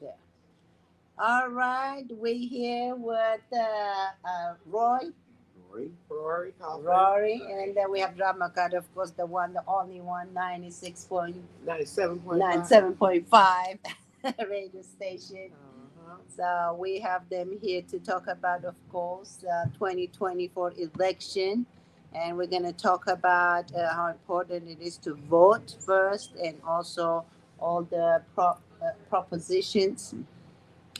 There. All right, we here with Rory Kaufman, Rory, and then we have Drama Card, of course, the one, the only one, 97.5. 97.5 radio station. Uh-huh. So we have them here to talk about, of course, 2024 election. And we're going to talk about how important it is to vote first and also all the propositions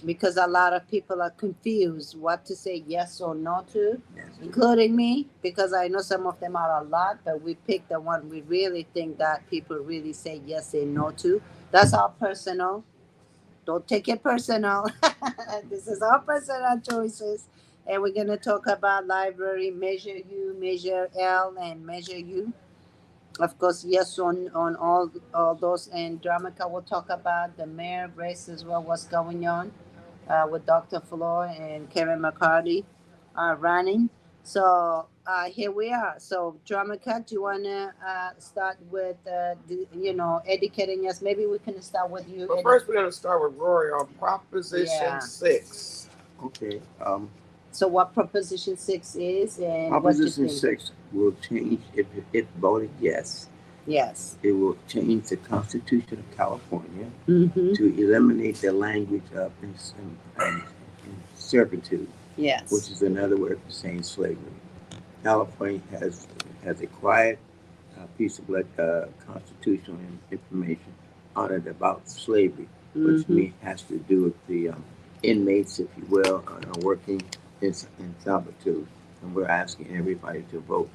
because a lot of people are confused what to say yes or no to, including me, because I know some of them are a lot, but we pick the one we really think that people really say yes and no to. That's our personal. Don't take it personal. This is our personal choices. And we're going to talk about library, measure U, measure L, and measure U. Of course, yes on all those. And Dramaka will talk about the mayor race as well, what's going on with Dr. Floor and Kevin McCarthy running. So here we are. So Dramaka, do you want to start with, educating us? Maybe we can start with you. But first, we're going to start with Rory on Proposition 6. Okay. So what Proposition 6 is and Proposition 6 will change if voted yes. Yes. It will change the Constitution of California Mm-hmm. to eliminate the language of servitude, Yes. which is another word for saying slavery. California has a quiet piece of constitutional information on it about slavery, which has to do with the inmates, if you will, working in servitude. And we're asking everybody to vote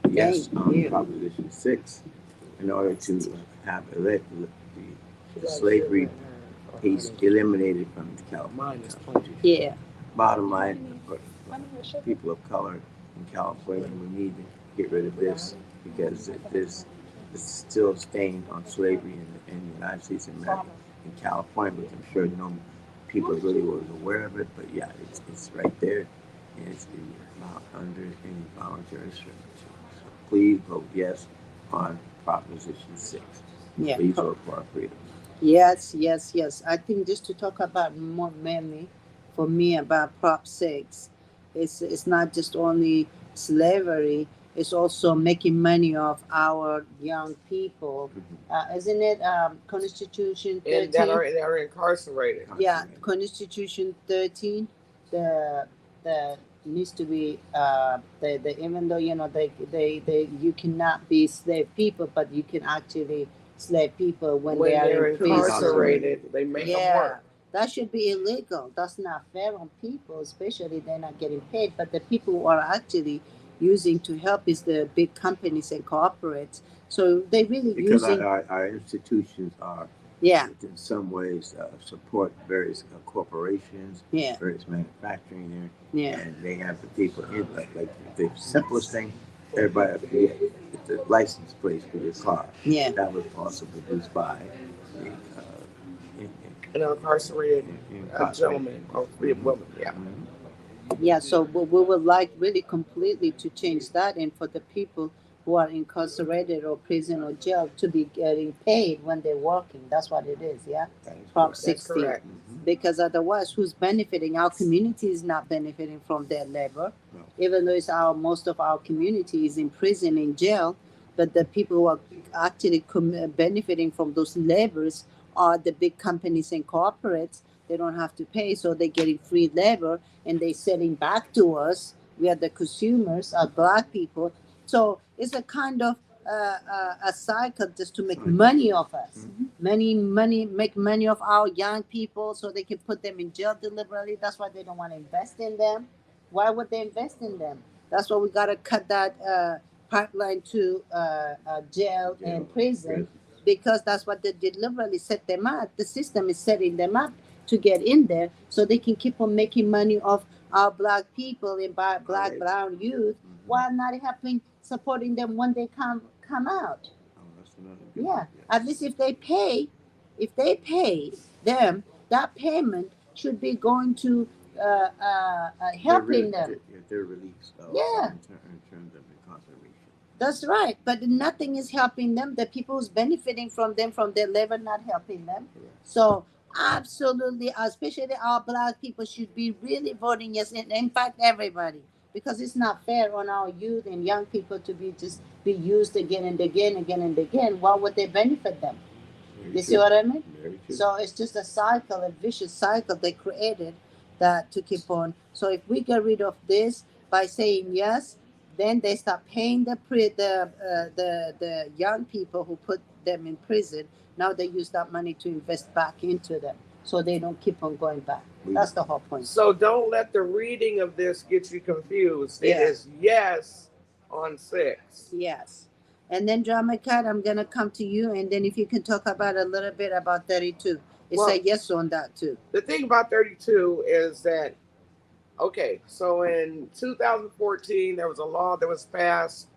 yes on Proposition 6 in order to have the slavery piece eliminated from the California Constitution. Yeah. Bottom line, for people of color in California, we need to get rid of this because this is still staying on slavery in the United States of America, in California, which I'm sure no people really was aware of it, but yeah, it's right there, and it's under involuntary servitude. So please vote yes on Proposition 6. Yeah. Please vote for our freedom. Yes, yes, yes. I think just to talk about more mainly for me about Prop 6, it's not just only slavery, it's also making money off our young people. Isn't it Constitution 13? And that are incarcerated. Yeah, Constitution 13, the needs to be the even though they you cannot be slave people, but you can actually slave people when they are in prison. Incarcerated. They make them work. That should be illegal. That's not fair on people, especially they're not getting paid. But the people who are actually using to help is the big companies and corporates. So they really because using our institutions are in some ways support various corporations, various manufacturing there, and they have the people in like the simplest thing. Everybody, the license plate for your car. Yeah, that was also produced by the an incarcerated gentleman or woman. Yeah. Yeah, so we would like really completely to change that, and for the people who are incarcerated or prison or jail to be getting paid when they're working. That's what it is, yeah? Prop 16. Because otherwise, who's benefiting? Our community is not benefiting from their labor, even though it's most of our community is in prison, in jail, but the people who are actually benefiting from those labors are the big companies and corporates. They don't have to pay, so they're getting free labor and they're selling back to us. We are the consumers, our black people. So it's a kind of a cycle just to make money off us. Make money off our young people so they can put them in jail deliberately. That's why they don't want to invest in them. Why would they invest in them? That's why we got to cut that pipeline to jail and prison, because that's what they deliberately set them up. The system is setting them up to get in there so they can keep on making money off our black people and black brown youth while not helping supporting them when they come out. Yeah, at least if they pay them, that payment should be going to helping them. They're released. Yeah. In terms of incarceration. That's right, but nothing is helping them. The people who's benefiting from them, from their labor, not helping them. So Absolutely, especially our black people should be really voting yes. And in fact, everybody, because it's not fair on our youth and young people to be just be used again and again, again and again. Why would they benefit them? Very You see true. what I mean? Very true. So it's just a cycle, a vicious cycle they created that to keep on. So if we get rid of this by saying yes, then they start paying the young people who put them in prison. Now they use that money to invest back into them, so they don't keep on going back. That's the whole point. So don't let the reading of this get you confused. It Yeah. is yes on 6. Yes. And then Drama Cat, I'm gonna come to you, and then if you can talk about a little bit about 32. It's Well, a yes on that too. the thing about 32 is that, okay, so in 2014, there was a law that was passed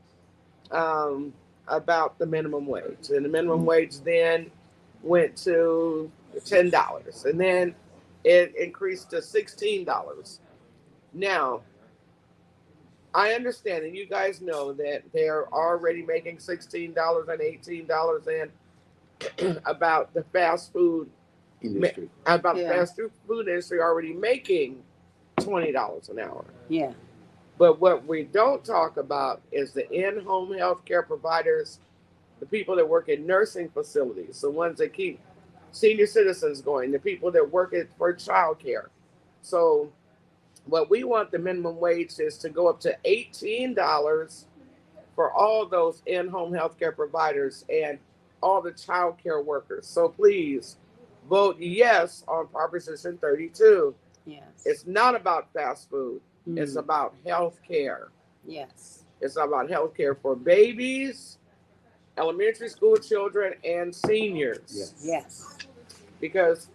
about the minimum wage. And the minimum wage then went to $10. And then it increased to $16. Now, I understand, and you guys know that they're already making $16 and $18 and about the fast food Industry. about the Yeah. fast food industry already making $20 an hour. Yeah. But what we don't talk about is the in-home healthcare providers, the people that work in nursing facilities, the ones that keep senior citizens going, the people that work for childcare. So what we want the minimum wage is to go up to $18 for all those in-home healthcare providers and all the childcare workers. So please vote yes on Proposition 32. Yes. It's not about fast food. It's about health care. Yes. It's about health care for babies, elementary school children, and seniors. Yes. Yes. Because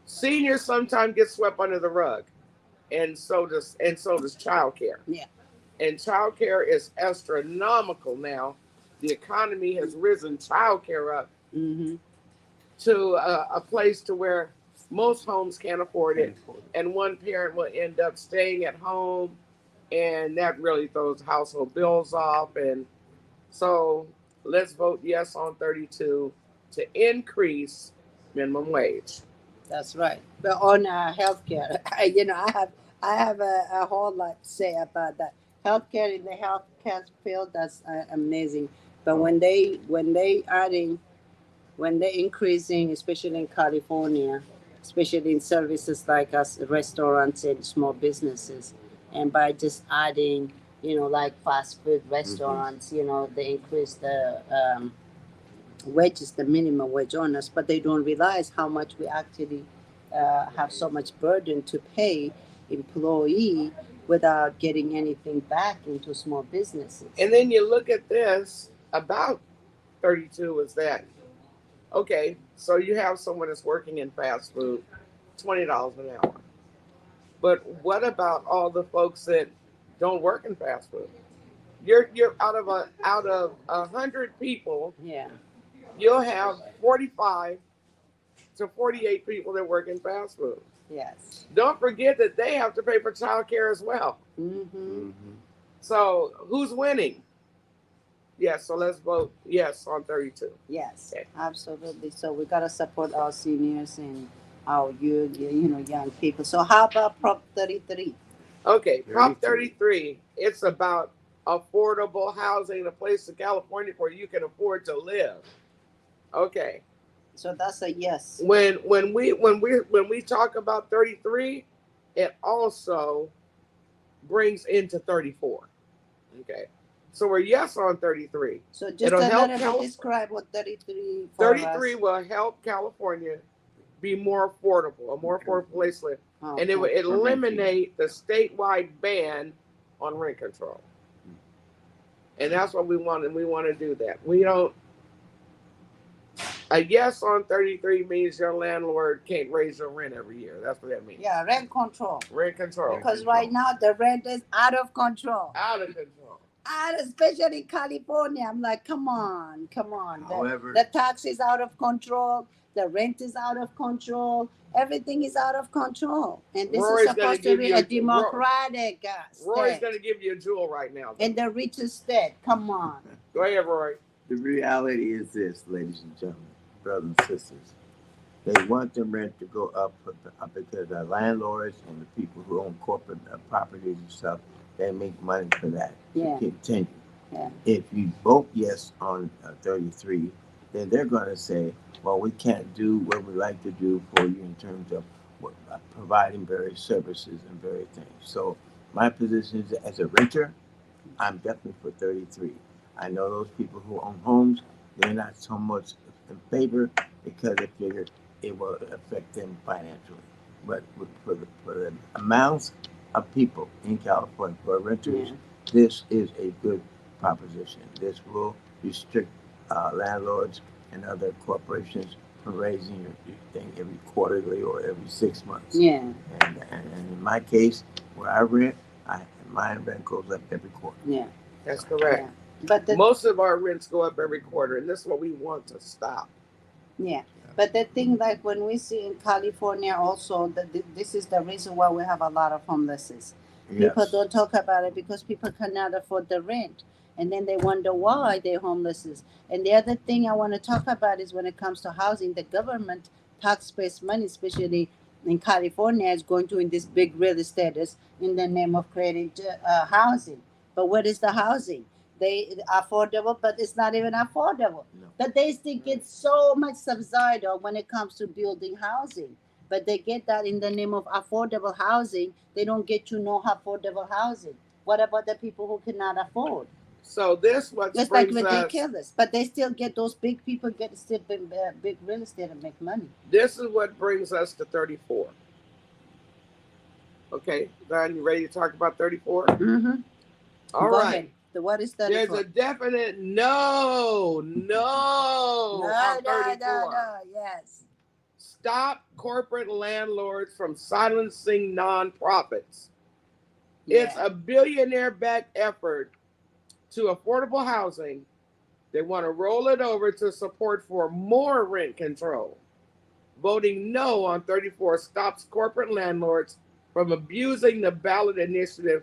seniors sometimes get swept under the rug, and so does child care. Yeah. And child care is astronomical now. The economy has risen child care up Mm-hmm. to a place to where most homes can't afford it, and one parent will end up staying at home, and that really throws household bills off. And so let's vote yes on 32 to increase minimum wage. That's right. But on healthcare, I have a whole lot to say about that. Healthcare in the healthcare field, that's amazing. But when they increasing, especially in California, especially in services like us, restaurants and small businesses, and by just adding, like fast food restaurants, they increase the wages, the minimum wage on us, but they don't realize how much we actually have so much burden to pay employee without getting anything back into small businesses. And then you look at this about 32 is that, okay, so you have someone that's working in fast food, $20 an hour. But what about all the folks that don't work in fast food? You're out of 100 people, Yeah. you'll have 45 to 48 people that work in fast food. Yes. Don't forget that they have to pay for child care as well. Mm-hmm. So who's winning? Yes, so let's vote yes on 32. Yes, Okay. absolutely. So we gotta support our seniors and our youth, young people. So how about Prop 33? Okay, Prop 33, it's about affordable housing in a place in California where you can afford to live. Okay. So that's a yes. When we talk about 33, it also brings into 34. Okay. So we're yes on 33. So just It'll a help little bit describe what 33 for 33 us. will help California be more affordable, a more affordable place to live. Oh, And it will okay. eliminate the statewide ban on rent control. And that's what we want, and we want to do that. We don't. A yes on 33 means your landlord can't raise your rent every year. That's what that means. Yeah, rent control. Rent control. Because right now the rent is out of control. Out of control. Especially in California. I'm like, come on. However, The tax is out of control. The rent is out of control. Everything is out of control. And this Roy's is supposed to be a democratic Roy's state. going to give you a jewel right now. In the richest state. Come on. Go ahead, Roy. the reality is this, ladies and gentlemen, brothers and sisters. They want the rent to go up, because the landlords and the people who own corporate properties and stuff, they make money for that Yeah. to continue. Yeah. If you vote yes on 33, then they're going to say, well, we can't do what we like to do for you in terms of providing various services and various things. So my position is, as a renter, I'm definitely for 33. I know those people who own homes, they're not so much in favor because they figure it will affect them financially. But for the amounts of people in California who are renters, Yeah. this is a good proposition. This will restrict landlords and other corporations from raising your thing every quarterly or every 6 months. Yeah. And in my case, where I rent, my rent goes up every quarter. Yeah. That's correct. Yeah. But Most of our rents go up every quarter, and this is what we want to stop. yeah. But the thing, like when we see in California, also that this is the reason why we have a lot of homelessness. People Yes. don't talk about it because people cannot afford the rent, and then they wonder why they're homeless. And the other thing I want to talk about is when it comes to housing, the government tax-based money, especially in California, is going to in this big real estate in the name of creating housing. But what is the housing? They affordable, but it's not even affordable. No. But they still get so much subsidy when it comes to building housing. But they get that in the name of affordable housing. They don't get to know affordable housing. What about the people who cannot afford? So this what It's like brings us. ridiculous. But they still get those big people get still big real estate and make money. This is what brings us to 34. Okay, Don, you ready to talk about 34? Mm-hmm. All Go right. ahead. What is 34? There's a definite no on 34. No. Yes. Stop corporate landlords from silencing nonprofits. Yeah. It's a billionaire-backed effort to affordable housing. They want to roll it over to support for more rent control. Voting no on 34 stops corporate landlords from abusing the ballot initiative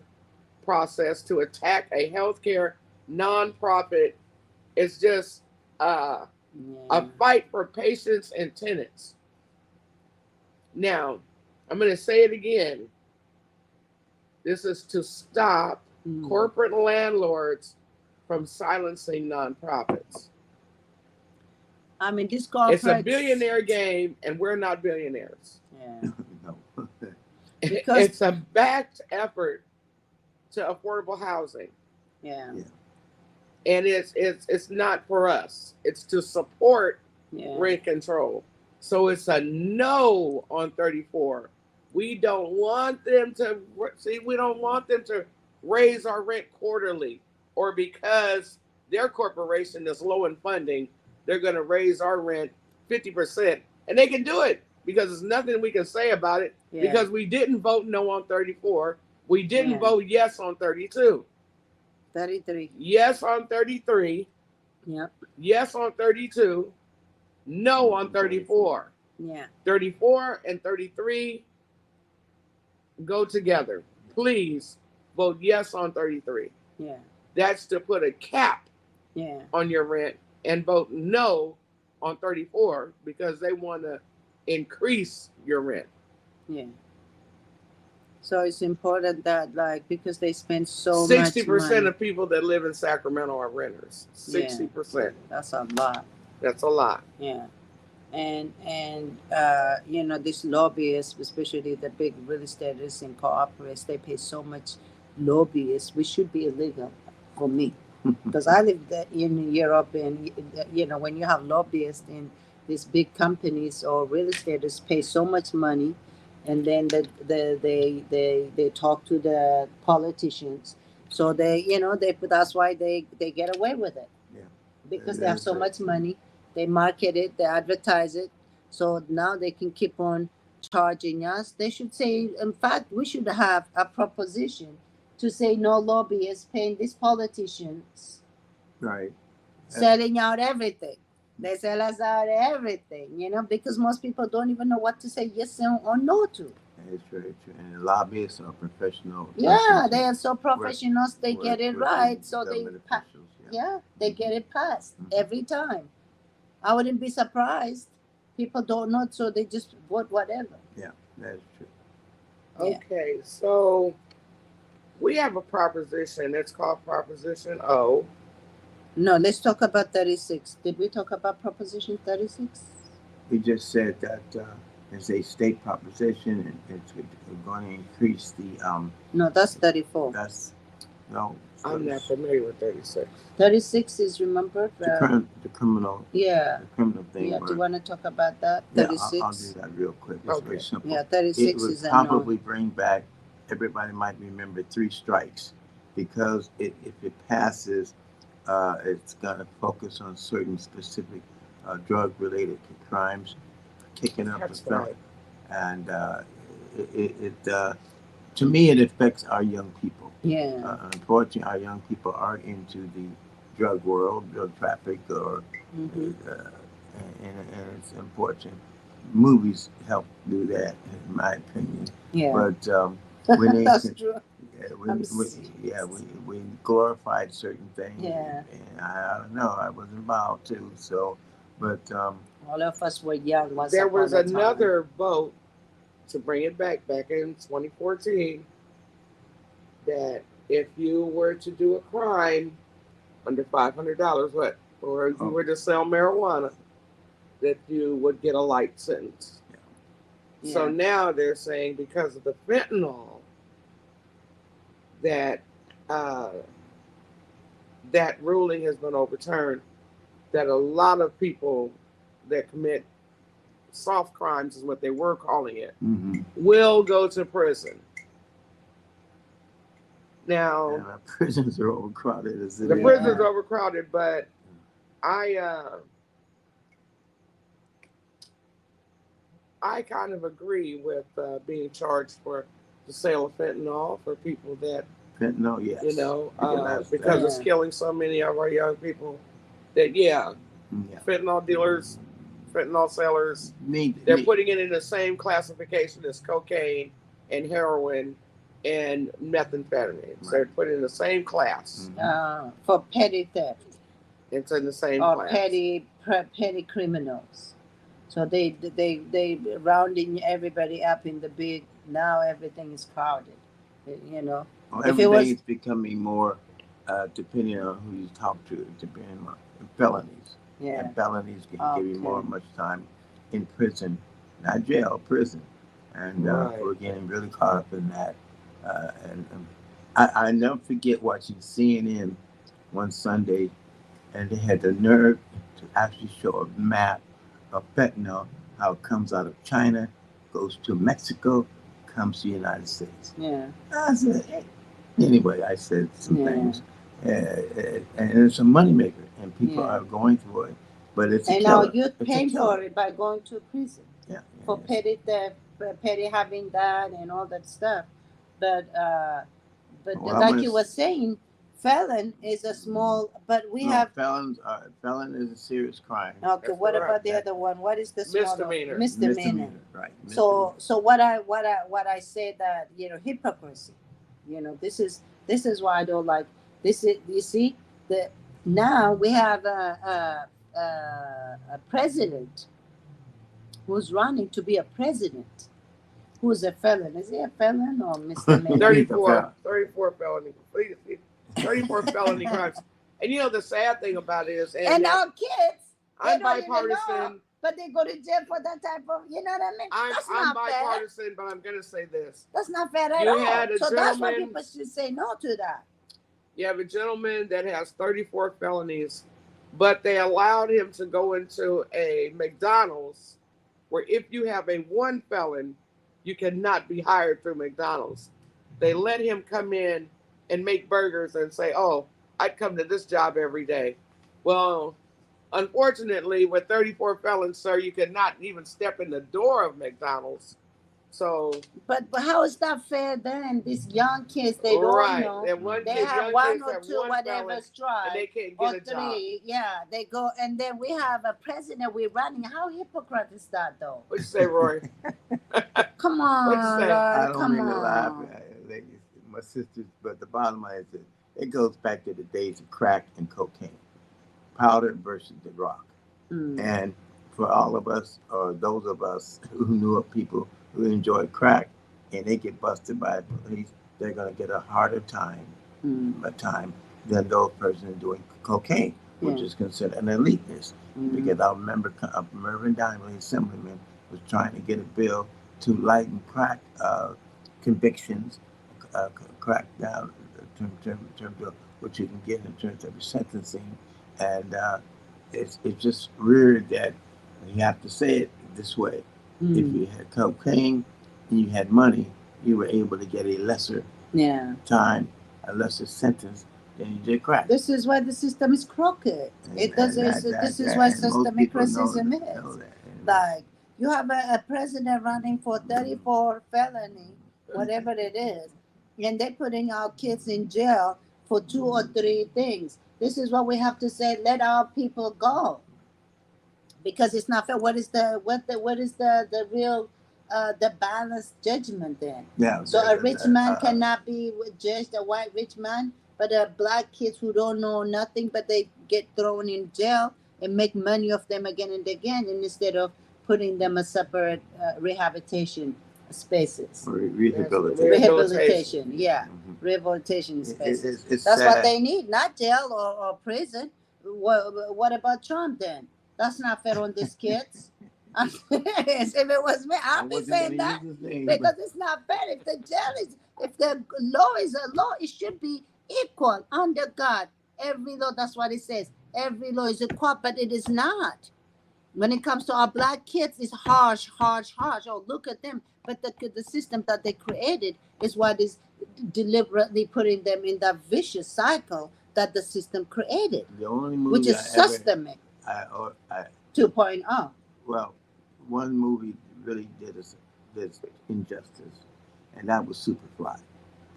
process to attack a healthcare nonprofit. It's just a fight for patients and tenants. Now, I'm going to say it again. This is to stop corporate landlords from silencing nonprofits. I mean, this corporate. It's a billionaire game, and we're not billionaires. Yeah. No. Because It's a backed effort to affordable housing, yeah. and it's not for us. It's to support Yeah. rent control. So it's a no on 34. We don't want them to we don't want them to raise our rent quarterly, or because their corporation is low in funding, they're going to raise our rent 50%. And they can do it because there's nothing we can say about it, because we didn't vote no on 34. We didn't vote yes on 32. 33. Yes on 33. Yep. Yes on 32. No on 34. Yeah. 34 and 33 go together. Please vote yes on 33. Yeah. That's to put a cap Yeah. on your rent, and vote no on 34 because they want to increase your rent. Yeah. So it's important that, like, because they spend so 60% much money. of people that live in Sacramento are renters. 60%. That's a lot. That's a lot. Yeah. And you know, these lobbyists, especially the big real estates and cooperatives, they pay so much lobbyists, which should be illegal for me. Because I lived in Europe, and you know, when you have lobbyists in these big companies or real estates pay so much money, and then they talk to the politicians, so that's why they get away with it. Yeah. Because they have so much money, they market it, they advertise it, so now they can keep on charging us. They should say, in fact, we should have a proposition to say no lobbyists paying these politicians. Right. Selling out everything. They sell us out everything, because most people don't even know what to say yes or no to. It's very true. And lobbyists are professional. Yeah, they are so professional, they get it right. So they get it passed every time. I wouldn't be surprised People don't know, so they just vote whatever. Yeah, that's true. Yeah. Okay, so we have a proposition. It's called Proposition O. No, let's talk about 36. Did we talk about Proposition 36? We just said that it's a state proposition and it's going to increase the No, that's 34. that's no. I'm not familiar with 36. 36 is, remember? The criminal. Yeah. The criminal thing. Yeah, do you want to talk about that? Yeah, 36? I'll do that real quick. It's very simple. Yeah, It 36 would is a probably no. bring back, everybody might remember 3 strikes because if it passes, it's going to focus on certain specific drug-related crimes, kicking up That's the felon. right. And to me, it affects our young people. Yeah. Unfortunately, our young people are into the drug world, drug traffic, or Mm-hmm. and it's unfortunate. Movies help do that, in my opinion. Yeah. But when they That's true. we glorified certain things. Yeah. And I don't know. I was involved too. So, but all of us were young. There was another vote to bring it back in 2014 that if you were to do a crime under $500, or if you were to sell marijuana, that you would get a light sentence. Yeah. So now they're saying because of the fentanyl that that ruling has been overturned, that a lot of people that commit soft crimes is what they were calling it, will go to prison. Now, prisons are overcrowded. The prisons are overcrowded, but I kind of agree with being charged for the sale of fentanyl for people that fentanyl, yes, because it's killing so many of our young people. That fentanyl dealers, fentanyl sellers, they're putting it in the same classification as cocaine and heroin and methamphetamines. Right. They're put in the same class. For petty theft. It's in the same class. Petty criminals. So they rounding everybody up in the big. Now everything is crowded. You know. Well, everything is becoming more, depending on who you talk to, depending on felonies. Yeah. And felonies can give you much time in prison, not jail, prison. And we're getting really caught up in that. And I never forget watching CNN one Sunday, and they had the nerve to actually show a map of fentanyl, how it comes out of China, goes to Mexico, comes to the United States. Yeah. I said, hey. Anyway, I said some things. And it's a moneymaker, and people are going through it. But it's and now youth pay for it by going to prison. Yeah. For petty theft, petty having that, and all that stuff. But like you were saying, felon is a small. But we have felon is a serious crime. Okay, that's what about the other one? What is the misdemeanor? Misdemeanor, right? So what I say that hypocrisy. This is why I don't like this. Is you see the now we have a president who's running to be a president. Who's a felon? Is he a felon or misdemeanor? 34 felony. 34 felony crimes. And the sad thing about it is, and our kids, I'm bipartisan, but they go to jail for that type of, you know what I mean? I'm bipartisan, fair. But I'm going to say this. That's not fair at all. So that's why people should say no to that. You have a gentleman that has 34 felonies, but they allowed him to go into a McDonald's where if you have a one felon, you cannot be hired through McDonald's. They let him come in and make burgers and say, oh, I'd come to this job every day. Well, unfortunately, with 34 felons, sir, you cannot even step in the door of McDonald's. So, but how is that fair then? These young kids, they don't know. They have one or two, whatever strike, and they can't get or a three. Job. Yeah, they go, and then we have a president we're running. How hypocrite is that, though? What you say, Roy? Come on, Lord, I don't mean to laugh, ladies, my sisters, but the bottom line is that it goes back to the days of crack and cocaine, powder versus the rock. And for all of us, or those of us who knew of people who enjoyed crack, and they get busted by the police, they're going to get a harder time than those persons doing cocaine, which is considered an eliteness. Because I remember Mervyn Diamond, assemblyman, was trying to get a bill to lighten crack convictions, crack down term bill, which you can get in terms of sentencing, and it's just weird that you have to say it this way. If you had cocaine and you had money, you were able to get a lesser time, a lesser sentence than you did crack. This is why the system is crooked. This is why systemic racism is. Like, you have a president running for 34 felony, whatever it is, and they're putting our kids in jail for 2 or 3 things. This is what we have to say. Let our people go, because it's not fair. What is the real the balanced judgment then? Yeah. So a rich man cannot be judged, a white rich man, but black kids who don't know nothing, but they get thrown in jail and make money of them again and again, and instead of putting them a separate rehabilitation spaces. Rehabilitation, yeah. Rehabilitation spaces. That's what they need, not jail or prison. What about Trump then? That's not fair on these kids. If it was me, I'd be saying that, because it's not fair. If the jail is, if the law is a law, it should be equal under God. Every law, that's what it says. Every law is equal, but it is not. When it comes to our black kids, it's harsh. Oh, look at them. But the system that they created is what is deliberately putting them in that vicious cycle that the system created. The only movie which is systemic. 2.0. Well, one movie really did us injustice, and that was Superfly.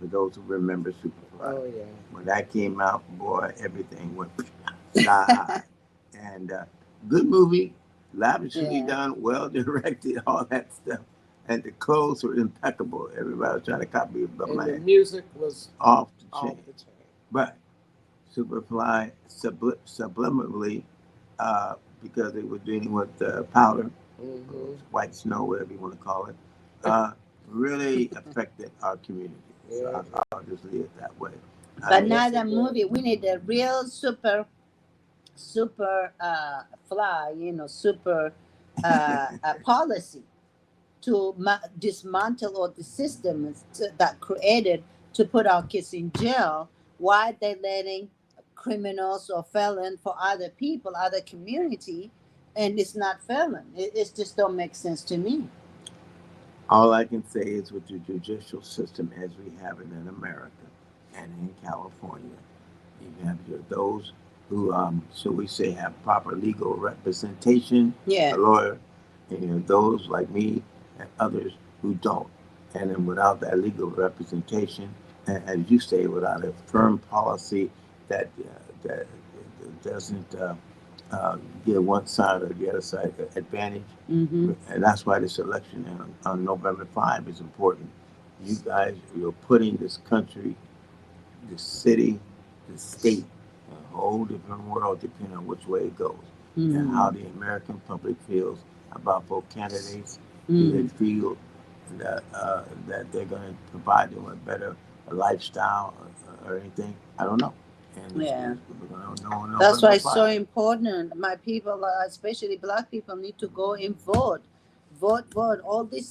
For those who remember Superfly. Oh, yeah. When that came out, boy, everything went sky high. And good movie, lavishly done, well directed, all that stuff. And the clothes were impeccable. Everybody was trying to copy it, but and the music was off the chain. But Superfly subliminally, because they were dealing with powder, white snow, whatever you want to call it, really affected our community. So I'll just leave it that way. But not a movie. We need a real super fly, super policy to dismantle all the systems that created to put our kids in jail. Why they're letting criminals or felon for other people, other community, and it's not felon. It just don't make sense to me. All I can say is with the judicial system as we have it in America and in California, you have those who, shall we say, have proper legal representation, a lawyer, and those like me and others who don't. And then without that legal representation, and as you say, without a firm policy that doesn't give one side or the other side advantage. And that's why this election on November 5 is important. You guys, you're putting this country, the city, the state, a whole different world depending on which way it goes. And how the American public feels about both candidates. Do they feel that they're going to provide them a better lifestyle or anything? I don't know. And that's why it's so important. My people, especially black people, need to go and vote. All the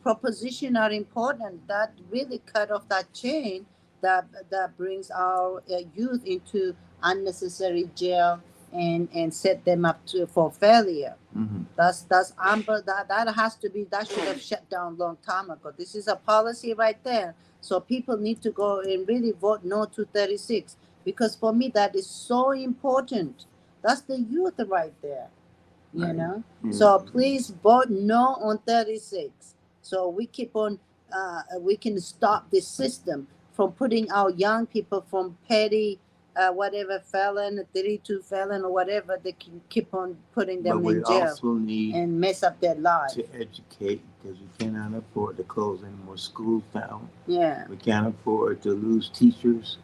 propositions are important. That really cut off that chain that brings our youth into unnecessary jail and set them up for failure. That's amber. That has to be. That should have shut down a long time ago. This is a policy right there. So people need to go and really vote no to 36. Because for me, that is so important. That's the youth right there, you know? So please vote no on 36. So we keep on, we can stop this system from putting our young people from petty, whatever felon, 32 felon or whatever, they can keep on putting them in jail also need and mess up their life. To educate, because we cannot afford to close any more schools down. We can't afford to lose teachers.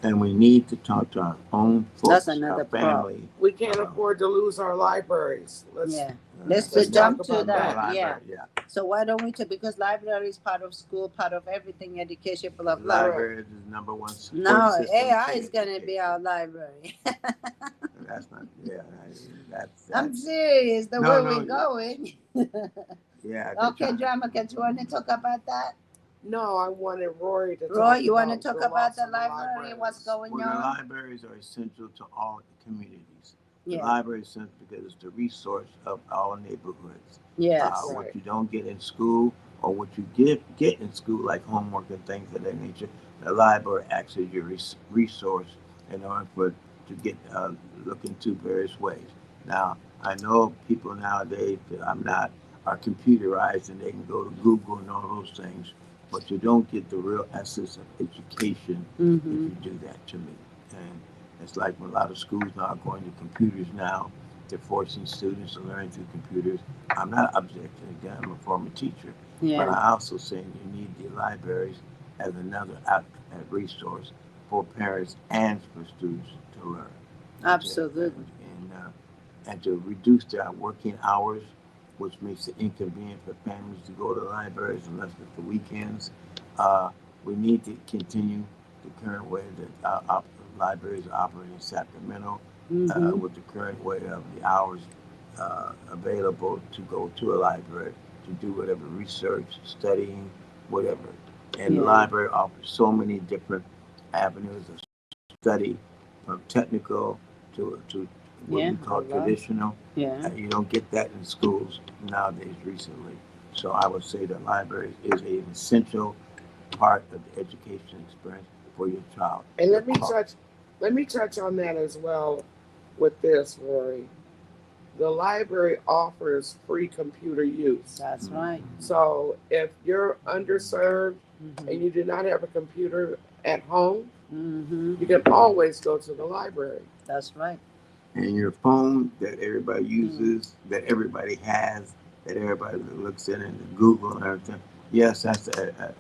And we need to talk to our own folks, That's another our family. We can't afford to lose our libraries. Let's Let's jump talk to about that. that. Yeah. Yeah. So why don't we talk, because library is part of school, part of everything, education, blah The blah. library is the number one support Now system AI for is gonna be education. our library. That's not. Yeah. That's I'm that's. serious. The No, way no. we're going. Yeah. They're Okay, trying. drama. Can you want to talk about that? No, I wanted Roy to Roy, talk you want to about talk the about loss the of the library and what's libraries. going Well, the on? libraries are essential to all communities. The Yeah. library is essential because it's the resource of our neighborhoods. Yes. What Right. you don't get in school, or what you get in school, like homework and things of that nature, the library acts as your resource in order for to get look into various ways. Now, I know people nowadays that I'm not are computerized and they can go to Google and all those things, but you don't get the real essence of education if Mm-hmm. you do that to me. And it's like when a lot of schools now are going to computers now. They're forcing students to learn through computers. I'm not objecting again. I'm a former teacher, but Yeah. I also saying you need the libraries as another resource for parents and for students to learn Absolutely. and to reduce their working hours, which makes it inconvenient for families to go to libraries unless it's the weekends. Uh, we need to continue the current way that libraries are operating in Sacramento, Mm-hmm. with the current way of the hours available to go to a library to do whatever research, studying, whatever. And the Yeah. library offers so many different avenues of study, from technical to what Yeah. we I call love. traditional. Yeah. You don't get that in schools nowadays recently. So I would say that libraries is an essential part of the education experience for your child. And let me touch on that as well with this, Rory. The library offers free computer use. That's right. So if you're underserved and Mm-hmm. you do not have a computer at home, Mm-hmm. you can always go to the library. That's right. And your phone that everybody Mm. uses, that everybody has, that everybody looks at and Google and everything. Yes, that's a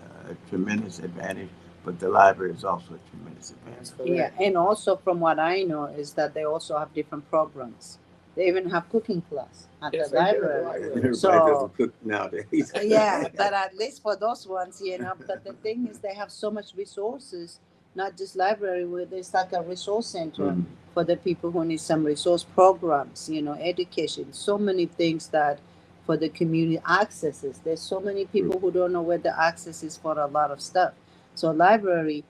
tremendous advantage, but the library is also a tremendous That's advantage. Yeah, correct. and also from what I know is that they also have different programs. They even have cooking class at the Yes, they do at the library. And library. everybody So doesn't cook nowadays. yeah, but at least for those ones, but the thing is they have so much resources, not just library, where there's like a resource center Mhm. for the people who need some resource programs, education, so many things that for the community accesses. There's so many people who don't know where the access is for a lot of stuff. So library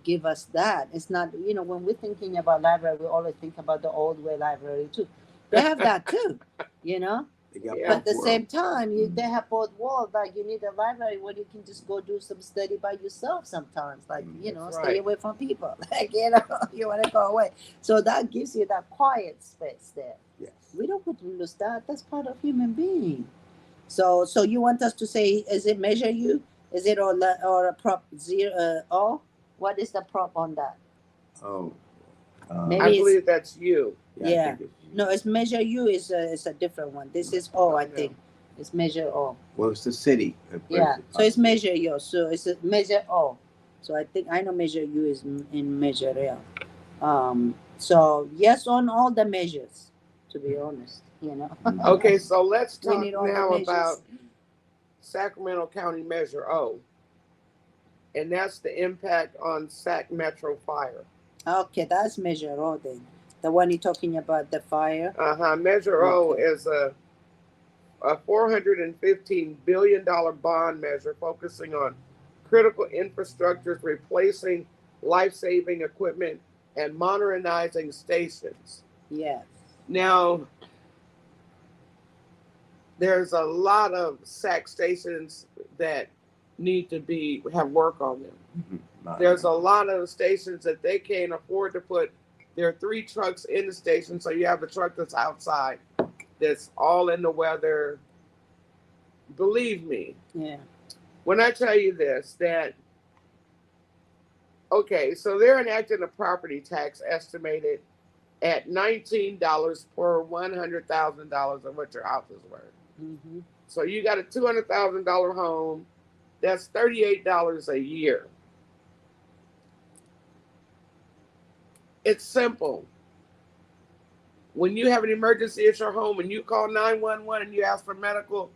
give us that. It's not, when we're thinking about library, we always think about the old way library too. They have that too, you know They got Yeah. but both at the worlds. same time, they have both worlds. Like you need a library where you can just go do some study by yourself sometimes. Like That's stay right. away from people. Like you want to go away. So that gives you that quiet space there. Yes. We don't put to lose that. That's part of human being. So you want us to say, is it measure you? Is it or a prop zero? Or what is the prop on that? Oh, I Maybe it's believe that's you. yeah, I yeah. think it's No, it's measure you is a different one. This is O, I Okay. think. It's measure O. well, it's the city. Yeah. So it's measure U. So it's a measure O. So I think I know measure U is in measure L. So yes on all the measures. To be honest, Okay, so let's we talk need all the now measures. about Sacramento County Measure O, and that's the impact on Sac Metro fire. Okay, that's measure O then. The one you're talking about, the fire. Measure O Okay. is a $415 billion bond measure focusing on critical infrastructures, replacing life saving equipment, and modernizing stations. Yes. Now, there's a lot of SAC stations that need to have work on them. There's a lot of stations that they can't afford to put their 3 trucks in the station, so you have a truck that's outside, that's all in the weather. Believe me, Yeah. when I tell you this, that okay, so they're enacting a property tax estimated at $19 per $100,000 of what your house is worth. Mm-hmm. So you got a $200,000 home, that's $38 a year. It's simple. when you have an emergency at your home and you call 911 and you ask for medical,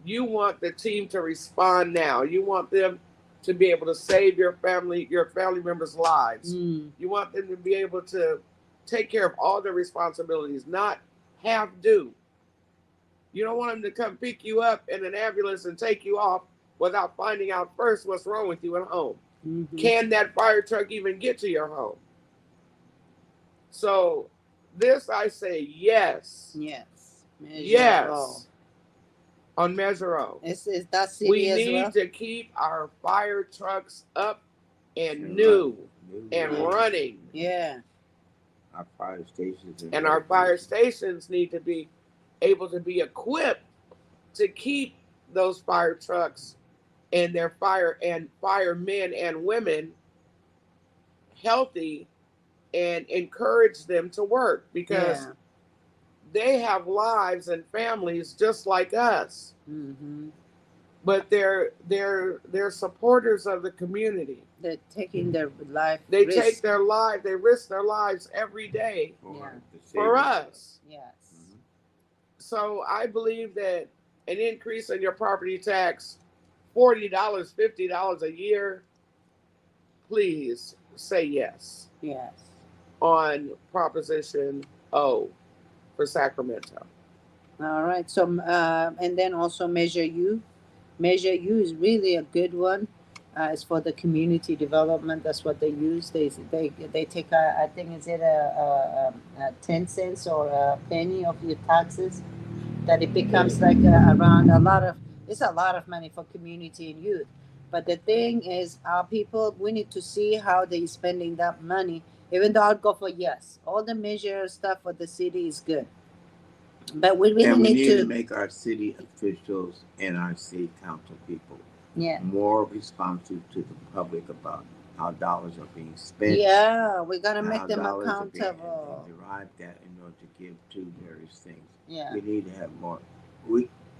you want the team to respond now. You want them to be able to save your family members' lives. You want them to be able to take care of all their responsibilities, not half do. You don't want them to come pick you up in an ambulance and take you off without finding out first what's wrong with you at home. Can that fire truck even get to your home? So this, I say yes. Yes. Yes. On Measure O. Is that city We as need well? to keep our fire trucks up and new and running. Yeah. Our fire stations. And our fire stations need to be able to be equipped to keep those fire trucks and their firemen and women healthy and encourage them to work, because they have lives and families just like us. But they're supporters of the community. They're taking their life. They risk. take their life. They risk their lives every day for us. Yes. So I believe that an increase in your property tax, $40, $50 a year, please say yes. Yes. On Proposition O for Sacramento. All right. So, and then also Measure U. Measure U is really a good one. It's for the community development. That's what they use. They take I think is it a 10 cents or a penny of your taxes, that it becomes like around it's a lot of money for community and youth. But the thing is, our people, we need to see how they're spending that money. Even though I'd go for yes, all the measure stuff for the city is good. But we really need to make our city officials and our city council people more responsive to the public about how dollars are being spent. Yeah, we gotta make them accountable. Derive that in order to give to various things. Yeah, we need to have more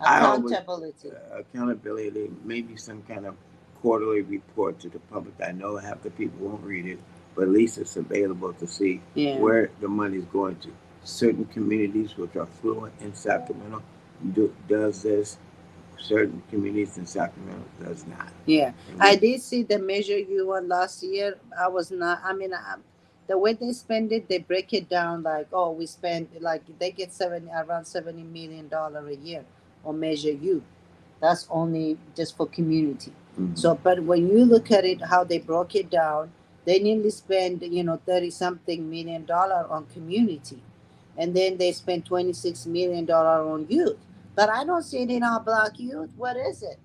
accountability. Accountability, maybe some kind of quarterly report to the public. I know half the people won't read it, but at least it's available to see where the money is going to. Certain communities which are fluent in Sacramento does this. Certain communities in Sacramento does not. Yeah, I did see the Measure U one last year. I was not. I mean, the way they spend it, they break it down like, oh, we spend like they get around $70 million a year on Measure U. That's only just for community. So, but when you look at it, how they broke it down, they nearly spend 30-something million on community, and then they spend $26 million on youth. But I don't see it in our Black youth. What is it?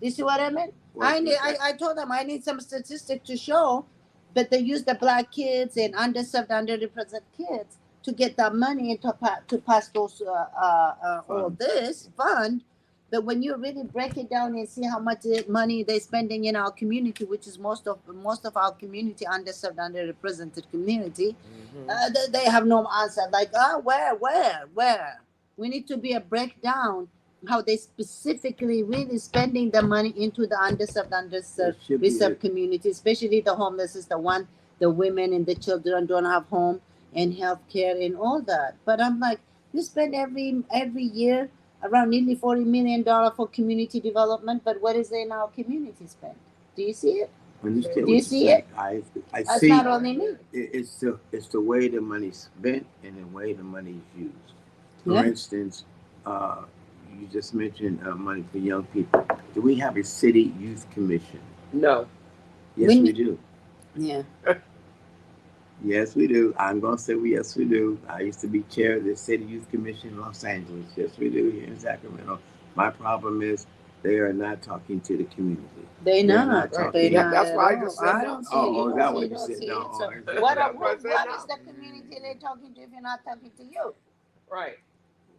You see what I mean? I told them I need some statistic to show that they use the Black kids and underserved, underrepresented kids to get that money and to pass those all this fund. But when you really break it down and see how much money they're spending in our community, which is most of our community, underserved, underrepresented community, they have no answer. Like, where? We need to be a breakdown how they specifically really spending the money into the underserved community, especially the homeless is the women and the children don't have home and health care and all that. But I'm like, we spend every year around nearly $40 million for community development, but what is in our community spend? Do you see it? Do you see it? I That's see. Not only me. It's the way the money's spent and the way the money is used. For instance, you just mentioned money for young people. Do we have a city youth commission? No. Yes, we do. Yeah. Yes, we do. I'm going to say yes, we do. I used to be chair of the City Youth Commission in Los Angeles. Yes, we do here in Sacramento. My problem is they are not talking to the community. They're not. That's why I just said I don't see it. Is that what you said? No. What is the community they're talking to if you're not talking to you? Right.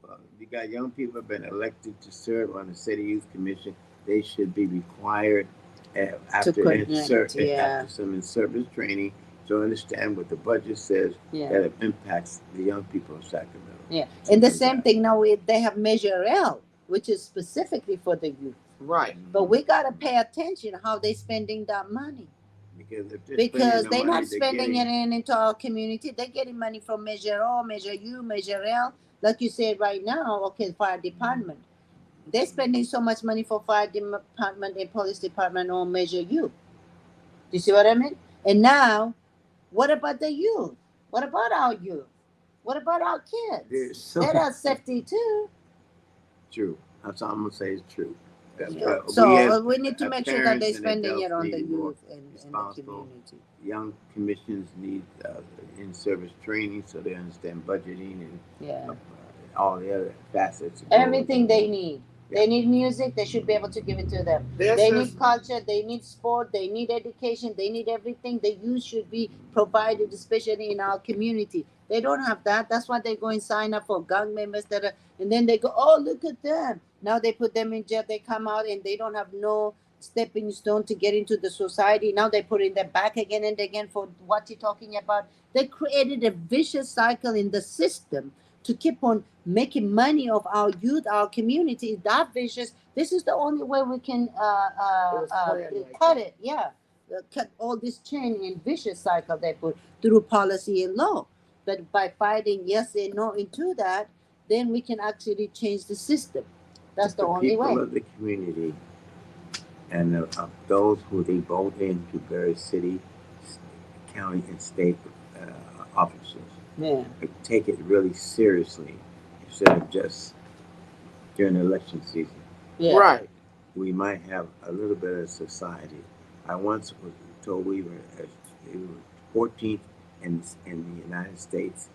Well, you got young people have been elected to serve on the City Youth Commission. They should be required after some in-service training to understand what the budget says that it impacts the young people of Sacramento. Yeah, and the same thing now, they have Measure L, which is specifically for the youth. Right. But we got to pay attention how they spending that money. Because if they're spending because the they're money, not they're spending it getting. into our community. They're getting money from Measure O, Measure U, Measure L. Like you said right now, okay, fire department. They're spending so much money for fire department and police department on Measure U. Do you see what I mean? And now, what about the youth? What about our youth? What about our kids? There's so They're not safety too. true. That's all I'm gonna say is true. Yeah. We So as we need to make sure that they're parents and spending adults it on need the to be more youth and the responsible. community. Young commissions need in-service training so they understand budgeting and Yeah. all the other facets. Everything they need. Yeah. They need music, they should be able to give it to them. This They is need culture, they need sport, they need education, they need everything. The youth should be provided, especially in our community. They don't have that. That's why they go and sign up for gang members that are, and then they go, oh, look at them. Now they put them in jail, they come out and they don't have no stepping stone to get into the society. Now they put in them back again and again for what you're talking about. They created a vicious cycle in the system to keep on making money of our youth, our community is that vicious. This is the only way we can it was planned like cut that. it. Yeah, cut all this chain and vicious cycle they put through policy and law. But by fighting yes and no into that, then we can actually change the system. That's the only people way. of the community and of those who they vote into various city, county, and state offices Yeah, take it really seriously instead of just during the election season. yeah, Right. We might have a little bit of society. I once was told we were 14th in the United States,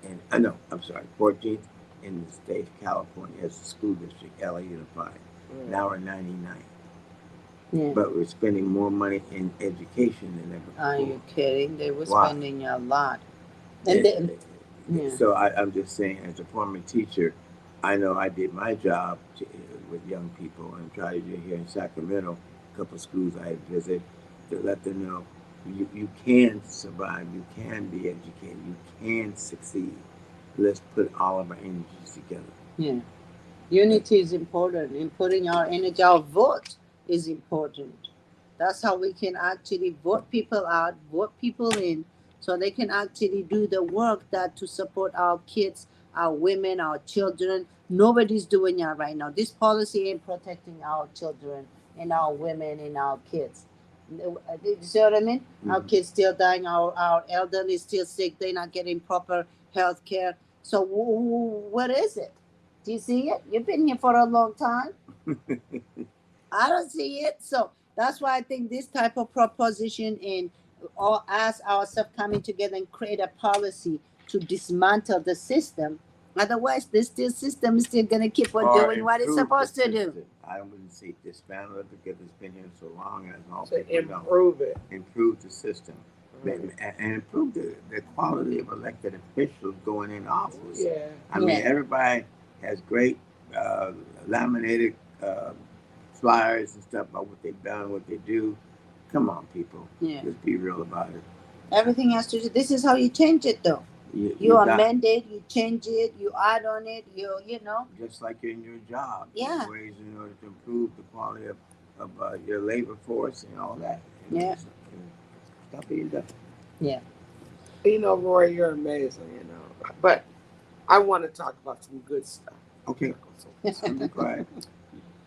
and no, I'm sorry, 14th in the state of California as a school district, LA Unified. Now we're 99, yeah. but we're spending more money in education than ever Are before. you kidding? They were Why? spending a lot. And then, yeah. So I'm just saying, as a former teacher, I know I did my job with young people and tried to do here in Sacramento, a couple of schools I visit, to let them know you can survive, you can be educated, you can succeed. Let's put all of our energies together. Yeah. Unity is important in putting our energy. Our vote is important. That's how we can actually vote people out, vote people in, so they can actually do the work that to support our kids, our women, our children. Nobody's doing that right now. This policy ain't protecting our children and our women and our kids. You see what I mean? Our kids still dying, our elderly still sick, they're not getting proper health care. So what is it? Do you see it? You've been here for a long time. I don't see it. So that's why I think this type of proposition and all us ourselves coming together and create a policy to dismantle the system. Otherwise, this still system is still gonna keep on Or doing what it's improve the supposed to do. system. I wouldn't say dismantle it because it's been here so long, and all To people don't. improve it. Improve the system. Right. And improve the quality of elected officials going in office. Yeah. I mean, Yeah. everybody has great laminated flyers and stuff about what they've done, what they do. Come on, people. Yeah. Let's be real about it. Everything has to do. This is how you change it, though. You got- amend it, you change it, you add on it. You know. just like in your job. Yeah. There's ways in order to improve the quality of your labor force and all that. Yeah. Stuff being done. You know, Roy, you're amazing, you know. But I want to talk about some good stuff. Okay. I'm be quiet.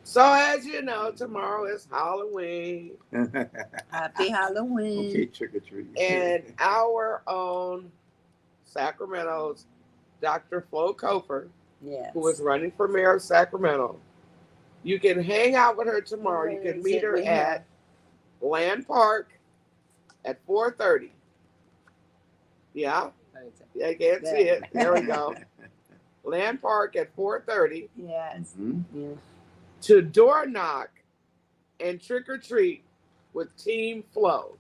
So as you know, tomorrow is Halloween. Happy Halloween. Okay, trick or treat. And our own Sacramento's Dr. Flo Kofer, Yes. who is running for mayor of Sacramento. You can hang out with her tomorrow. You can meet her at Land Park at 4:30. Yeah, I can't see it. There we go. Land Park at 4:30 Yes. Mhm. Yeah. to door knock and trick or treat with Team Flo.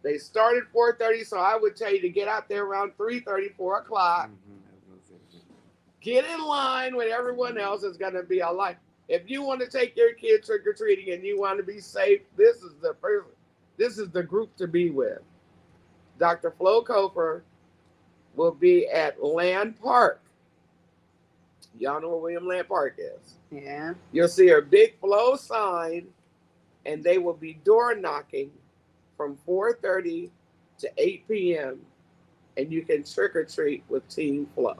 They start at 4:30, so I would tell you to get out there around 3:30, 4 o'clock. Get in line with everyone else. It's going to be a line. If you want to take your kid trick or treating and you want to be safe, this is the person. This is the group to be with. Dr. Flo Kofer will be at Land Park. Y'all know where William Land Park is. Yeah. You'll see a big Flo sign, and they will be door knocking from 4:30 to 8 p.m. and you can trick or treat with Team Flow.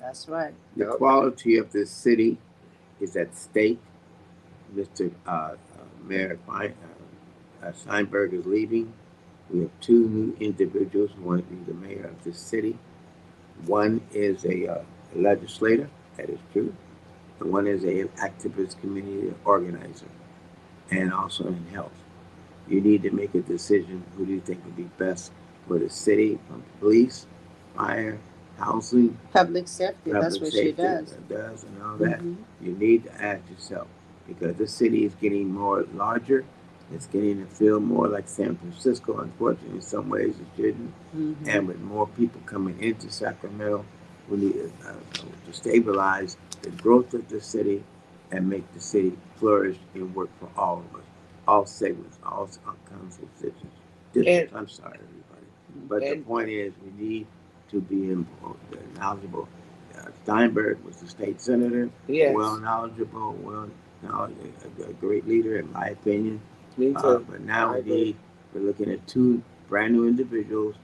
That's right. The Okay. quality of this city is at stake. Mr. Mayor Steinberg is leaving. We have two new individuals who want to be the mayor of this city. One is a legislator, that is true, and one is an activist community organizer, and also in health. You need to make a decision who do you think would be best for the city, from police, fire, housing, Public safety. That's public what safety, she does. and all that. Mhm. You need to ask yourself, because this city is getting more larger. It's getting to feel more like San Francisco. Unfortunately, in some ways it shouldn't. Mhm. And with more people coming into Sacramento, we need to stabilize the growth of the city and make the city flourish and work for all of us, all segments, all kinds of districts. I'm sorry, everybody. But the point is, we need to be knowledgeable. Steinberg was the state senator, Yes. well knowledgeable, a great leader, in my opinion. Me too. But now we're looking at two brand new individuals.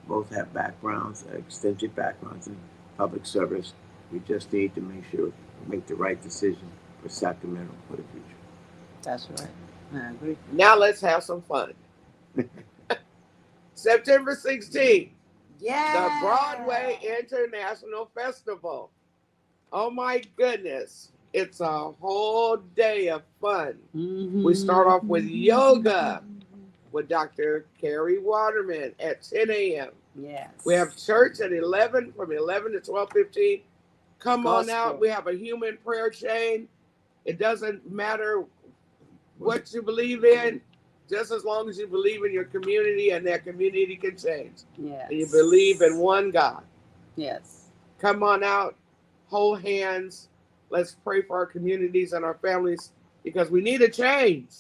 Both have backgrounds, extensive backgrounds in public service. We just need to make sure we make the right decision for Sacramento for the future. That's right. I agree. Now let's have some fun. September 16th, Yeah. the Broadway International Festival. Oh my goodness. It's a whole day of fun. Mhm. We start off with yoga with Dr. Carrie Waterman at 10 a.m. Yes. We have church at 11, from 11 to 12:15. Come on Gospel. out. We have a human prayer chain. It doesn't matter what you believe in, just as long as you believe in your community and that community can change. Yes. And you believe in one God. Yes. Come on out, hold hands. Let's pray for our communities and our families, because we need a change.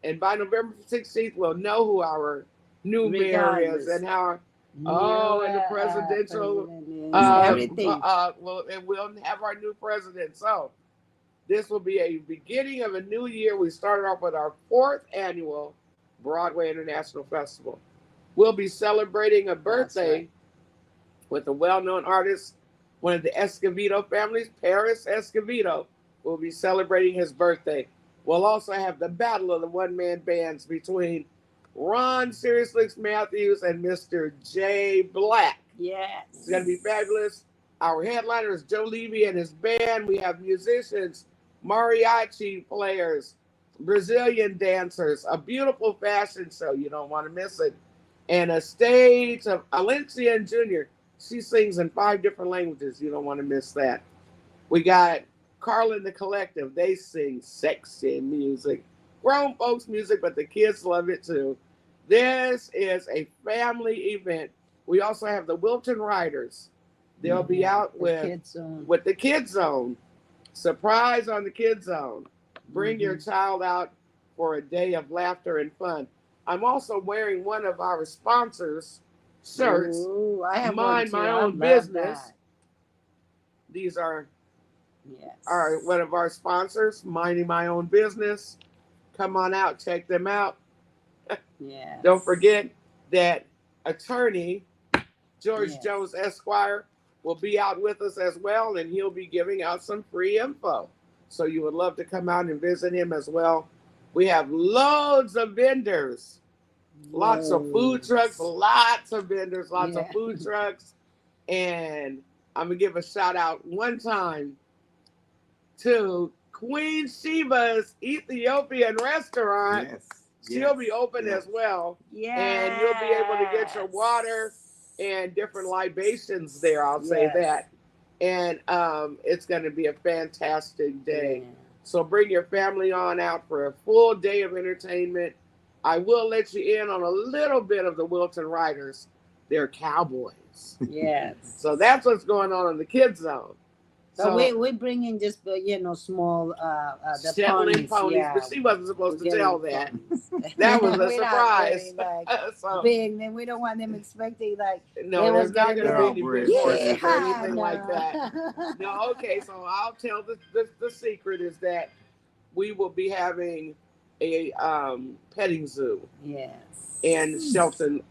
And by November 16th, we'll know who our new mayor is and how. And the presidential. everything. And we'll have our new president. So this will be a beginning of a new year. We started off with our 4th annual Broadway International Festival. We'll be celebrating a birthday with a well-known artist, one of the Escovedo families, Paris Escovedo, will be celebrating his birthday. We'll also have the battle of the one-man bands between Ron Sirius Licks Matthews and Mr. Jay Black. Yes. It's going to be fabulous. Our headliner is Joe Levy and his band. We have musicians, mariachi players, Brazilian dancers, a beautiful fashion show. You don't want to miss it. And a stage of Alencia Jr. She sings in 5 different languages. You don't want to miss that. We got Carl and the Collective. They sing sexy music. Grown folks music, but the kids love it too. This is a family event. We also have the Wilton Riders. They'll be out with the Kids Zone. Surprise on the Kids Zone. Bring your child out for a day of laughter and fun. I'm also wearing one of our sponsors' shirts. Ooh, I have Mind My Own Business. These are one of our sponsors, Minding My Own Business. Come on out, check them out. Yes. Don't forget that attorney George Jones Esquire will be out with us as well, and he'll be giving out some free info. So you would love to come out and visit him as well. We have loads of vendors, lots of food trucks, lots of vendors, lots of food trucks. And I'm going to give a shout out one time to Queen Sheba's Ethiopian restaurant. She'll be open as well. And you'll be able to get your water and different libations there. I'll say that. And it's going to be a fantastic day. So bring your family on out for a full day of entertainment. I will let you in on a little bit of the Wilton Riders. They're cowboys. Yes. So that's what's going on in the Kids Zone. So we bring in just small the Shetland ponies, yeah. but she wasn't supposed to tell that. That was a surprise. So big, and we don't want them expecting no, there's not going to be any big horses or anything like that. No, okay. So I'll tell the secret is that we will be having a petting zoo Yes. and Shelton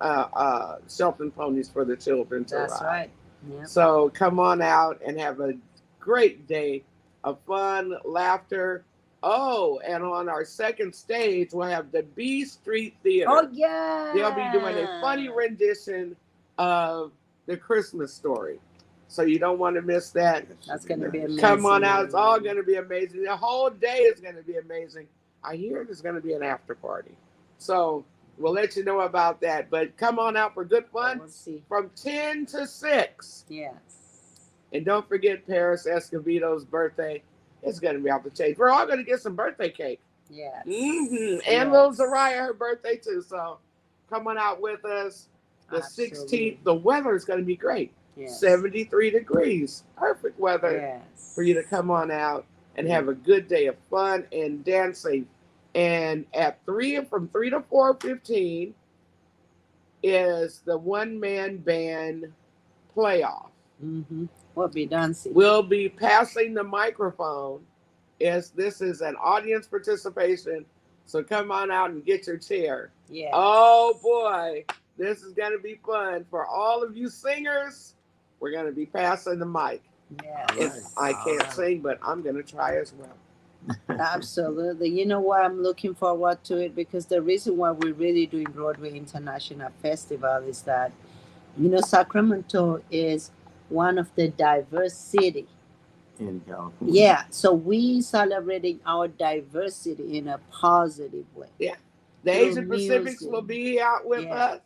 ponies for the children to That's ride. right. Yep. So come on out and have a great day of fun, laughter. Oh, and on our second stage, we'll have the B Street Oh Theater. yeah. They'll be doing a funny rendition of the Christmas story. So you don't want to miss that. That's gonna be amazing. Come on out. It's all going to be amazing. The whole day is going to be amazing. I hear there's going to be an after party. So we'll let you know about that. But come on out for good fun We'll see. from 10 to 6. Yes. And don't forget Paris Escobedo's birthday. It's going to be off the chain. We're all going to get some birthday cake. Yes. And Yes. little Zariah, her birthday too. So come on out with us. The Absolutely. 16th, the weather is going to be great. Yes. 73 degrees. Perfect weather Yes. for you to come on out and have a good day of fun and dancing. And at from 3 to 4:15 is the one-man band playoff. Mm-hmm. We'll be dancing. We'll be passing the microphone as this is an audience participation. So come on out and get your chair. Yes. Oh boy, this is going to be fun. For all of you singers, we're going to be passing the mic. Yes. I can't sing, but I'm going to try as well. Absolutely. You know what? I'm looking forward to it because the reason why we're really doing Broadway International Festival is that, Sacramento is one of the diverse city. In California. Yeah. So we celebrating our diversity in a positive way. Yeah. The Through Asian Pacifics music. will be out with us.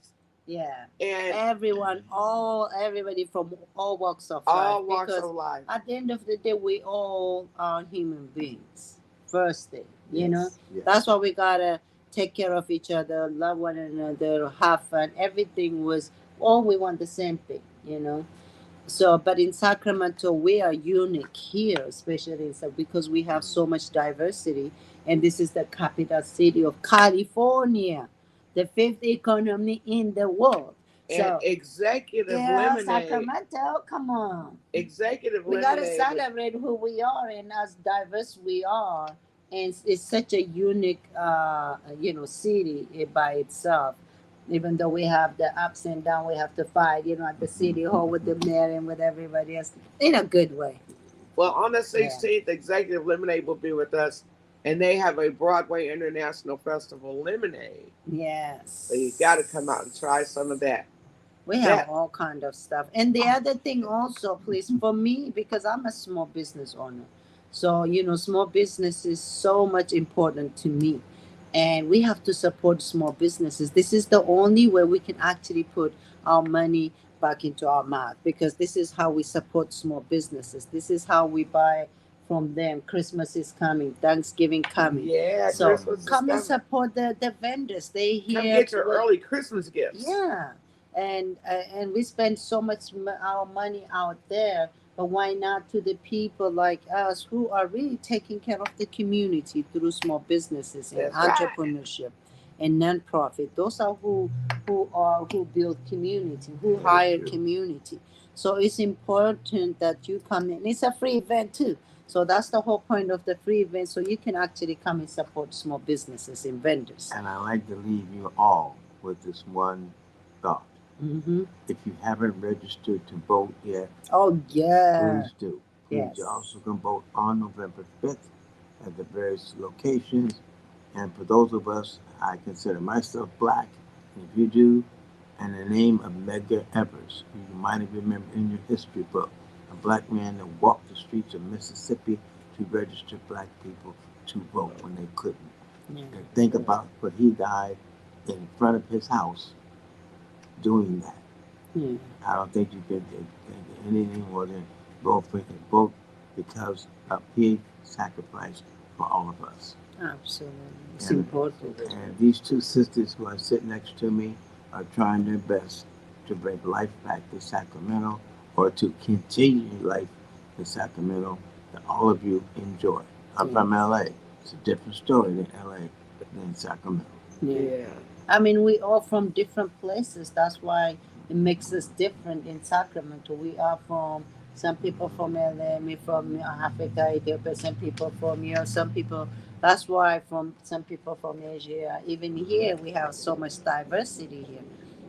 Yeah. And Everybody from all walks of all life. walks Because of life. at the end of the day, we all are human beings. First thing, Yes. that's why we gotta take care of each other, love one another, have fun. Everything was all we want the same thing. So, but in Sacramento, we are unique here, especially because we have so much diversity, and this is the capital city of California, the fifth economy in the world. And So, Executive yeah, Lemonade. Sacramento, come on. Executive We gotta Lemonade. celebrate who we are and as diverse we are, and it's such a unique, city by itself. Even though we have the ups and downs, we have to fight, at the city hall with the mayor and with everybody else in a good way. Well, on the 16th, Executive Lemonade will be with us, and they have a Broadway International Festival lemonade. Yes. So you got to come out and try some of that. We have all kind of stuff. And the other thing also, please, for me, because I'm a small business owner. So, small business is so much important to me. And we have to support small businesses. This is the only way we can actually put our money back into our mouth because this is how we support small businesses. This is how we buy from them. Christmas is coming, Thanksgiving coming. Yeah, So Christmas is come and coming. support the vendors. They here. Come get your early Christmas gifts. Yeah, and we spend so much our money out there, but why not to the people like us who are really taking care of the community through small businesses and That's right. entrepreneurship and nonprofit? Those are who build community, who hire community. So it's important that you come in. It's a free event too. So that's the whole point of the free event. So you can actually come and support small businesses and vendors. And I like to leave you all with this one thought. Mm-hmm. If you haven't registered to vote yet, Oh yeah. please do. Yes. You also can vote on November 5th at the various locations. And for those of us, I consider myself black. And if you do, and the name of Medgar Evers, who you might have remembered in your history book, a black man that walked the streets of Mississippi to register black people to vote when they couldn't. Yeah. And think about what he died in front of his house doing that. Yeah. I don't think you can think anything more than vote because of his sacrifice for all of us. Absolutely. It's And- important. And these two sisters who are sitting next to me are trying their best to bring life back to Sacramento or to continue life in Sacramento that all of you enjoy. I'm from LA. It's a different story than LA than Sacramento. Yeah. I mean, we all from different places. That's why it makes us different in Sacramento. We are from some people from LA, me from Africa, Ethiopia, some people from some people That's why from some people from Asia, even here, we have so much diversity here.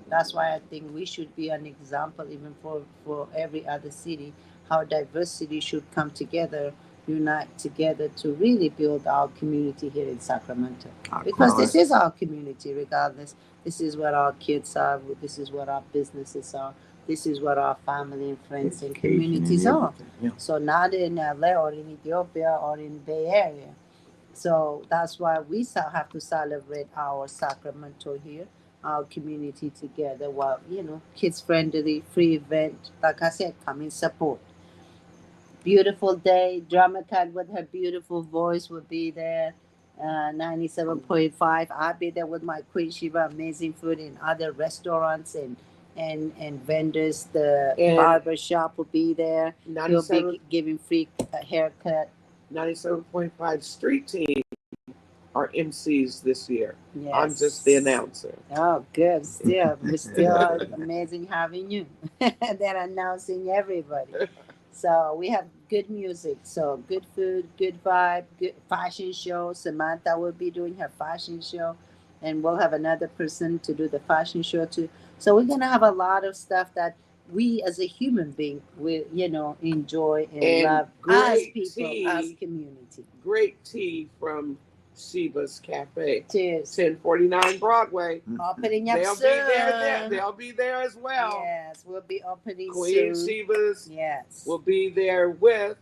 That's why I think we should be an example even for every other city, how diversity should come together, unite together to really build our community here in Sacramento. Because this is our community, regardless. This is where our kids are, this is what our businesses are, this is what our family and friends and communities are. Yeah. So not in LA or in Ethiopia or in Bay Area. So that's why we have to celebrate our Sacramento here, our community together. Well, kids friendly, free event. Like I said, come and support. Beautiful day. Drama Cat with her beautiful voice will be there. 97.5. I'll be there with my Queen Shiva amazing food in other restaurants and vendors. The barber shop will be there. He'll be giving free haircut. 97.5 Street Team are MCs this year. Yes. I'm just the announcer. Oh, good. We're still amazing having you. They're announcing everybody. So we have good music. So good food, good vibe, good fashion show. Samantha will be doing her fashion show, and we'll have another person to do the fashion show too. So we're gonna have a lot of stuff that we as a human being will enjoy and love as people, as community. Great tea from Sheba's Cafe. Cheers. 1049 Broadway. Opening up soon. They'll be there as well. Yes, we'll be opening Queen soon. Sheba's. Yes. Will be there with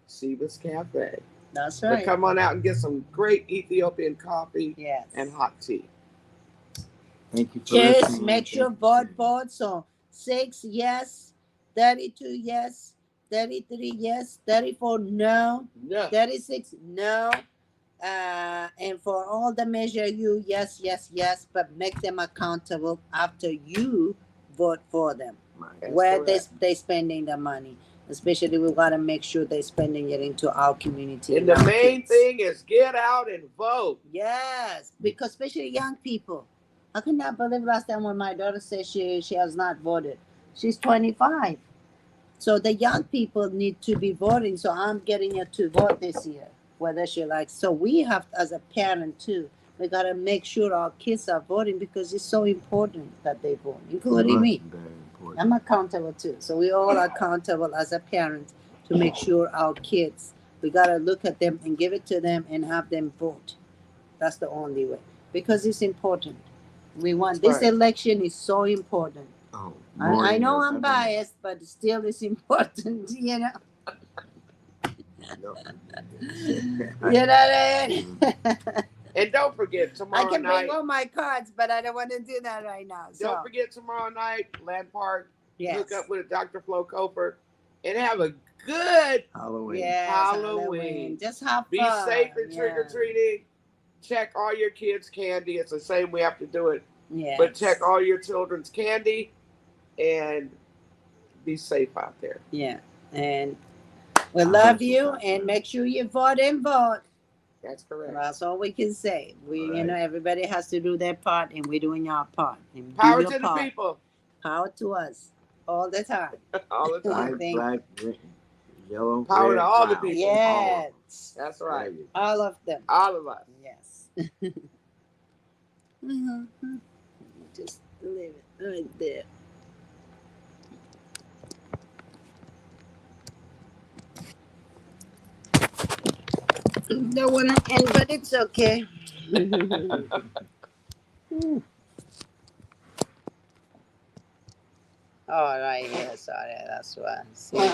Sheba's Cafe. That's right. So come on out and get some great Ethiopian coffee. Yes. And hot tea. Thank you for Cheers. listening. Make sure vote. So 6 yes, 32 yes, 33 yes, 34 no, 36 no. And for all the measure you yes, but make them accountable after you vote for them. Where they spending the money. Especially we gotta make sure they're spending it into our community. And the main thing is get out and vote. Yes, because especially young people. I could not believe last time when my daughter said she has not voted. She's 25. So the young people need to be voting. So I'm getting her to vote this year, whether she likes. So we have, as a parent too, we got to make sure our kids are voting because it's so important that they vote, including me. I'm accountable too. So we all are accountable as a parent to make sure our kids, we got to look at them and give it to them and have them vote. That's the only way because it's important. We want this election is so important. Oh, I know I'm biased, but still it's important, you know. You know what I mean? And don't forget tomorrow night. I can bring all my cards, but I don't want to do that right now. Don't forget tomorrow night, Land Park. Yes. Hook up with Dr. Flo Cofer and have a good Halloween. Yes, Halloween. Just have fun. Be safe and trick or treating. Check all your kids' candy. It's the same we have to do it. Yes. But check all your children's candy and be safe out there. Yeah. And we love you and make sure you vote and vote. That's correct. That's all we can say. Everybody has to do their part and we're doing our part. And power to the people. Power to us. All the time. All the time. Black, yellow, power red, to all the brown. people. Yes. That's right. All of them. All of us. Yes. Just leave it right there. Don't want to end, but it's okay. All right, yeah, sorry, that's why. See?